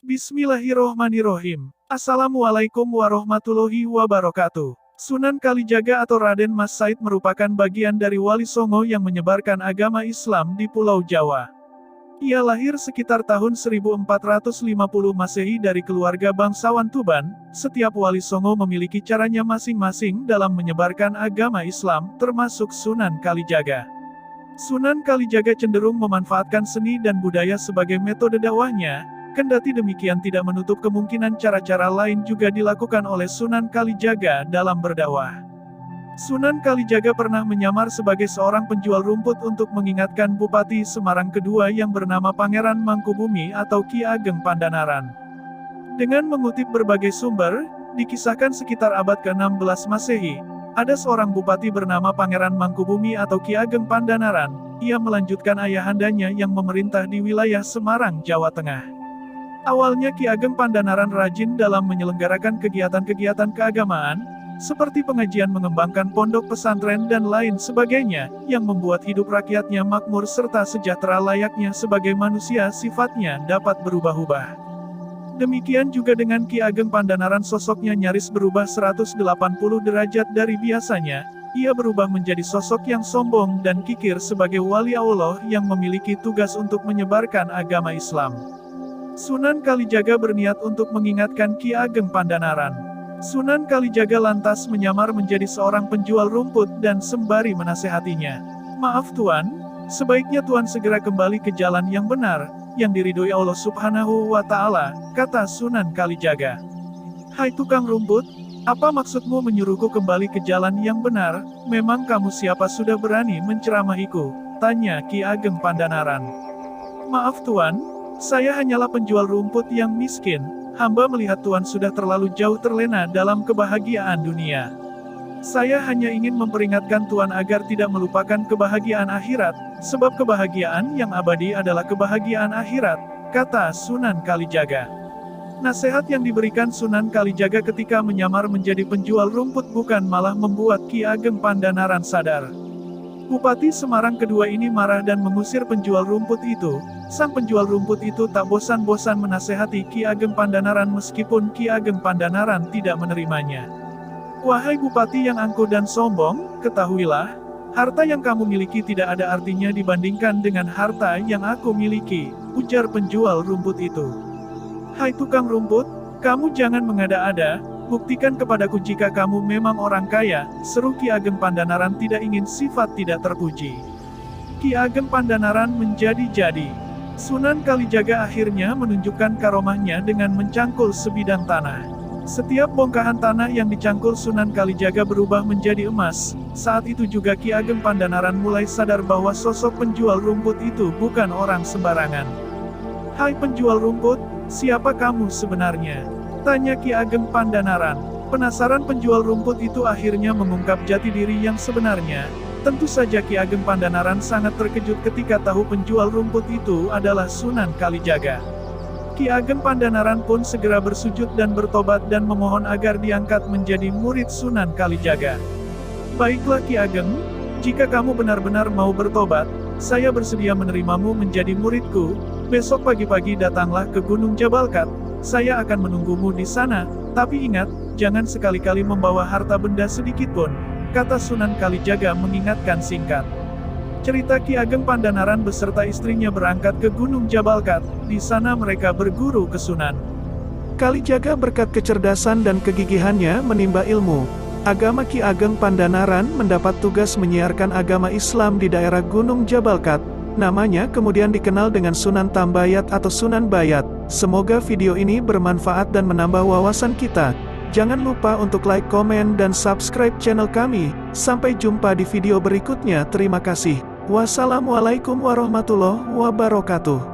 Bismillahirrohmanirrohim. Assalamualaikum warahmatullahi wabarakatuh. Sunan Kalijaga atau Raden Mas Said merupakan bagian dari Wali Songo yang menyebarkan agama Islam di Pulau Jawa. Ia lahir sekitar tahun 1450 Masehi dari keluarga bangsawan Tuban. Setiap Wali Songo memiliki caranya masing-masing dalam menyebarkan agama Islam, termasuk Sunan Kalijaga. Sunan Kalijaga cenderung memanfaatkan seni dan budaya sebagai metode dakwahnya. Kendati demikian tidak menutup kemungkinan cara-cara lain juga dilakukan oleh Sunan Kalijaga dalam berdakwah. Sunan Kalijaga pernah menyamar sebagai seorang penjual rumput untuk mengingatkan Bupati Semarang kedua yang bernama Pangeran Mangkubumi atau Ki Ageng Pandanaran. Dengan mengutip berbagai sumber, dikisahkan sekitar abad ke-16 Masehi, ada seorang bupati bernama Pangeran Mangkubumi atau Ki Ageng Pandanaran. Ia melanjutkan ayahandanya yang memerintah di wilayah Semarang, Jawa Tengah. Awalnya Ki Ageng Pandanaran rajin dalam menyelenggarakan kegiatan-kegiatan keagamaan, seperti pengajian mengembangkan pondok pesantren dan lain sebagainya, yang membuat hidup rakyatnya makmur serta sejahtera layaknya sebagai manusia sifatnya dapat berubah-ubah. Demikian juga dengan Ki Ageng Pandanaran, sosoknya nyaris berubah 180 derajat dari biasanya. Ia berubah menjadi sosok yang sombong dan kikir sebagai wali Allah yang memiliki tugas untuk menyebarkan agama Islam. Sunan Kalijaga berniat untuk mengingatkan Ki Ageng Pandanaran. Sunan Kalijaga lantas menyamar menjadi seorang penjual rumput dan sembari menasehatinya. "Maaf Tuan, sebaiknya Tuan segera kembali ke jalan yang benar, yang diridhoi Allah Subhanahu wa Ta'ala," kata Sunan Kalijaga. "Hai tukang rumput, apa maksudmu menyuruhku kembali ke jalan yang benar? Memang kamu siapa sudah berani menceramahiku?" tanya Ki Ageng Pandanaran. "Maaf Tuan, saya hanyalah penjual rumput yang miskin. Hamba melihat Tuan sudah terlalu jauh terlena dalam kebahagiaan dunia. Saya hanya ingin memperingatkan Tuan agar tidak melupakan kebahagiaan akhirat, sebab kebahagiaan yang abadi adalah kebahagiaan akhirat," kata Sunan Kalijaga. Nasihat yang diberikan Sunan Kalijaga ketika menyamar menjadi penjual rumput bukan malah membuat Ki Ageng Pandanaran sadar. Bupati Semarang kedua ini marah dan mengusir penjual rumput itu. Sang penjual rumput itu tak bosan-bosan menasehati Ki Ageng Pandanaran meskipun Ki Ageng Pandanaran tidak menerimanya. "Wahai Bupati yang angkuh dan sombong, ketahuilah, harta yang kamu miliki tidak ada artinya dibandingkan dengan harta yang aku miliki," ujar penjual rumput itu. "Hai tukang rumput, kamu jangan mengada-ada, buktikan kepadaku jika kamu memang orang kaya," seru Ki Ageng Pandanaran tidak ingin sifat tidak terpuji. Ki Ageng Pandanaran menjadi-jadi. Sunan Kalijaga akhirnya menunjukkan karomahnya dengan mencangkul sebidang tanah. Setiap bongkahan tanah yang dicangkul Sunan Kalijaga berubah menjadi emas. Saat itu juga Ki Ageng Pandanaran mulai sadar bahwa sosok penjual rumput itu bukan orang sembarangan. "Hai penjual rumput, siapa kamu sebenarnya?" tanya Ki Ageng Pandanaran. Penasaran penjual rumput itu akhirnya mengungkap jati diri yang sebenarnya. Tentu saja Ki Ageng Pandanaran sangat terkejut ketika tahu penjual rumput itu adalah Sunan Kalijaga. Ki Ageng Pandanaran pun segera bersujud dan bertobat dan memohon agar diangkat menjadi murid Sunan Kalijaga. "Baiklah Ki Ageng, jika kamu benar-benar mau bertobat, saya bersedia menerimamu menjadi muridku. Besok pagi-pagi datanglah ke Gunung Jabalkat. Saya akan menunggumu di sana, tapi ingat, jangan sekali-kali membawa harta benda sedikitpun," kata Sunan Kalijaga mengingatkan singkat. Cerita Ki Ageng Pandanaran beserta istrinya berangkat ke Gunung Jabalkat. Di sana mereka berguru ke Sunan Kalijaga. Berkat kecerdasan dan kegigihannya menimba ilmu agama, Ki Ageng Pandanaran mendapat tugas menyiarkan agama Islam di daerah Gunung Jabalkat. Namanya kemudian dikenal dengan Sunan Tambayat atau Sunan Bayat. Semoga video ini bermanfaat dan menambah wawasan kita. Jangan lupa untuk like, komen, dan subscribe channel kami. Sampai jumpa di video berikutnya. Terima kasih. Wassalamualaikum warahmatullahi wabarakatuh.